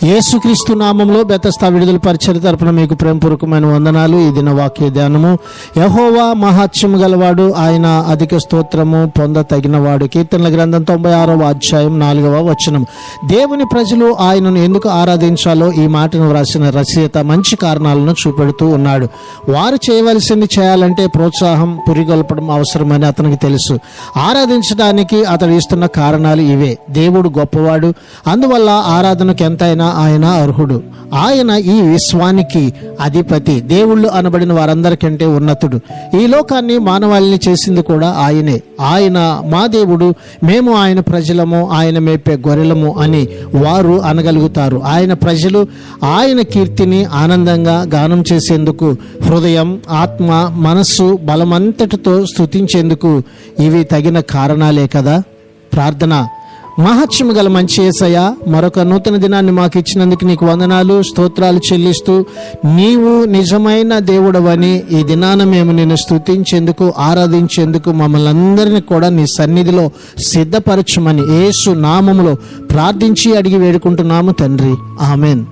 యేసుక్రీస్తు నామంలో బెతస్తా విడుదల పరిచర్య తరపున మీకు ప్రేమపూర్వకమైన వందనాలు. ఈ దిన వాక్య ధ్యానము. యెహోవా మహాత్మ్యము గలవాడు, ఆయన అధిక స్తోత్రము పొందతగినవాడు. కీర్తనల గ్రంథం 96వ అధ్యాయం 4వ వచనం. దేవుని ప్రజలు ఆయనను ఎందుకు ఆరాధించాలో ఈ మాటను వ్రాసిన రచయిత మంచి కారణాలను చూపెడుతూ ఉన్నాడు. వారు చేయవలసింది చేయాలంటే ప్రోత్సాహం, పురిగొల్పడం అవసరమని అతనికి తెలుసు. ఆరాధించడానికి అతడు ఇస్తున్న కారణాలు ఇవే. దేవుడు గొప్పవాడు, అందువల్ల ఆరాధనకు ఎంతైనా ఆయన అర్హుడు. ఆయన ఈ విశ్వానికి అధిపతి, దేవుళ్ళు అనబడిన వారందరికంటే ఉన్నతుడు. ఈ లోకాన్ని మానవాళిని చేసింది కూడా ఆయనే. ఆయన మా దేవుడు, మేము ఆయన ప్రజలము, ఆయన మేపే గొర్రెలము అని వారు అనగలుగుతారు. ఆయన ప్రజలు ఆయన కీర్తిని ఆనందంగా గానం చేసేందుకు హృదయం, ఆత్మ, మనస్సు, బలమంతటితో స్తుతించేందుకు ఇవి తగిన కారణాలే కదా. ప్రార్థన. మహత్యము గల మంచి యేసయ్య, మరొక నూతన దినాన్ని మాకు ఇచ్చినందుకు నీకు వందనాలు, స్తోత్రాలు చెల్లిస్తూ, నీవు నిజమైన దేవుడవని ఈ దినాన మేము నిన్ను స్తుతించేందుకు, ఆరాధించేందుకు మమ్మల్ని అందరినీ కూడా నీ సన్నిధిలో సిద్ధపరచమని యేసు నామములో ప్రార్థించి అడిగి వేడుకుంటున్నాము తండ్రి. ఆమెన్.